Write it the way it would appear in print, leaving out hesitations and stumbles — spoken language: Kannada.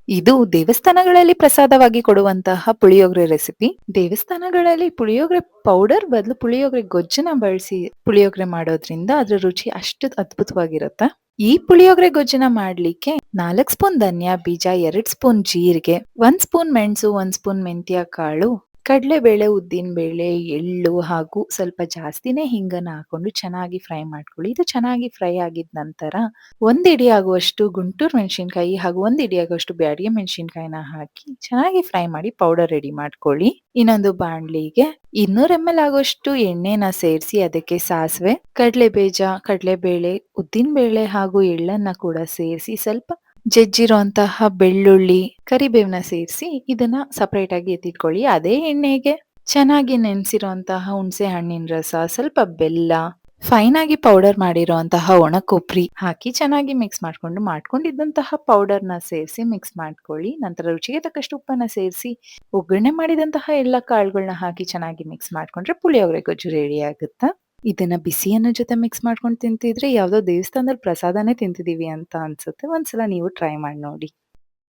ಇದು ದೇವಸ್ಥಾನಗಳಲ್ಲಿ ಪ್ರಸಾದವಾಗಿ ಕೊಡುವಂತಹ ಪುಳಿಯೋಗರೆ ರೆಸಿಪಿ. ದೇವಸ್ಥಾನಗಳಲ್ಲಿ ಪುಳಿಯೋಗರೆ ಪೌಡರ್ ಬದಲು ಪುಳಿಯೋಗರೆ ಗೊಜ್ಜನ್ನ ಬಳಸಿ ಪುಳಿಯೋಗರೆ ಮಾಡೋದ್ರಿಂದ ಅದ್ರ ರುಚಿ ಅಷ್ಟು ಅದ್ಭುತವಾಗಿರುತ್ತೆ. ಈ ಪುಳಿಯೋಗರೆ ಗೊಜ್ಜನ್ನ ಮಾಡ್ಲಿಕ್ಕೆ 4 ಸ್ಪೂನ್ ಧನಿಯಾ ಬೀಜ, 2 ಸ್ಪೂನ್ ಜೀರಿಗೆ, 1 ಸ್ಪೂನ್ ಮೆಣಸು, 1 ಸ್ಪೂನ್ ಮೆಂತ್ಯ ಕಾಳು, ಕಡಲೆಬೇಳೆ, ಉದ್ದಿನ ಬೇಳೆ, ಎಳ್ಳು ಹಾಗೂ ಸ್ವಲ್ಪ ಜಾಸ್ತಿನೇ ಹಿಂಗನ್ನ ಹಾಕೊಂಡು ಚೆನ್ನಾಗಿ ಫ್ರೈ ಮಾಡ್ಕೊಳ್ಳಿ. ಇದು ಚೆನ್ನಾಗಿ ಫ್ರೈ ಆಗಿದ ನಂತರ 1 ಇಡಿ ಆಗುವಷ್ಟು ಗುಂಟೂರು ಮೆಣಸಿನಕಾಯಿ ಹಾಗೂ 1 ಇಡಿ ಆಗುವಷ್ಟು ಬ್ಯಾಡಗಿ ಮೆಣಸಿನಕಾಯಿನ ಹಾಕಿ ಚೆನ್ನಾಗಿ ಫ್ರೈ ಮಾಡಿ ಪೌಡರ್ ರೆಡಿ ಮಾಡ್ಕೊಳ್ಳಿ. ಇನ್ನೊಂದು ಬಾಣಲಿಗೆ 200 ml ಆಗುವಷ್ಟು ಎಣ್ಣೆನ ಸೇರಿಸಿ ಅದಕ್ಕೆ ಸಾಸಿವೆ, ಕಡಲೆಬೀಜ, ಕಡಲೆಬೇಳೆ, ಉದ್ದಿನ ಬೇಳೆ ಹಾಗೂ ಎಳ್ಳನ್ನ ಕೂಡ ಸೇರಿಸಿ ಸ್ವಲ್ಪ ಜಜ್ಜಿರುವಂತಹ ಬೆಳ್ಳುಳ್ಳಿ, ಕರಿಬೇವನ್ನ ಸೇರಿಸಿ ಇದನ್ನ ಸಪರೇಟ್ ಆಗಿ ಎತ್ತಿಟ್ಕೊಳ್ಳಿ. ಅದೇ ಎಣ್ಣೆಗೆ ಚೆನ್ನಾಗಿ ನೆನೆಸಿರುವಂತಹ ಹುಣಸೆ ಹಣ್ಣಿನ ರಸ, ಸ್ವಲ್ಪ ಬೆಲ್ಲ, ಫೈನ್ ಆಗಿ ಪೌಡರ್ ಮಾಡಿರುವಂತಹ ಒಣ ಕೊಬ್ಬರಿ ಹಾಕಿ ಚೆನ್ನಾಗಿ ಮಿಕ್ಸ್ ಮಾಡ್ಕೊಂಡಿದ್ದಂತಹ ಪೌಡರ್‌ನ ಸೇರಿಸಿ ಮಿಕ್ಸ್ ಮಾಡ್ಕೊಳ್ಳಿ. ನಂತರ ರುಚಿಗೆ ತಕ್ಕಷ್ಟು ಉಪ್ಪನ್ನ ಸೇರಿಸಿ ಒಗ್ಗರಣೆ ಮಾಡಿದಂತಹ ಎಲ್ಲ ಕಾಳುಗಳನ್ನ ಹಾಕಿ ಚೆನ್ನಾಗಿ ಮಿಕ್ಸ್ ಮಾಡ್ಕೊಂಡ್ರೆ ಪುಳಿಯೋಗರೆ ಗೊಜ್ಜು ರೆಡಿ ಆಗುತ್ತೆ. ಇದನ್ನ ಬಿಸಿ ಅನ್ನ ಜೊತೆ ಮಿಕ್ಸ್ ಮಾಡ್ಕೊಂಡು ತಿಂತಿದ್ರೆ ಯಾವ್ದೋ ದೇವಸ್ಥಾನದಲ್ಲಿ ಪ್ರಸಾದನೇ ತಿಂತಿದೀವಿ ಅಂತ ಅನ್ಸುತ್ತೆ. ಒಂದ್ಸಲ ನೀವು ಟ್ರೈ ಮಾಡಿ ನೋಡಿ.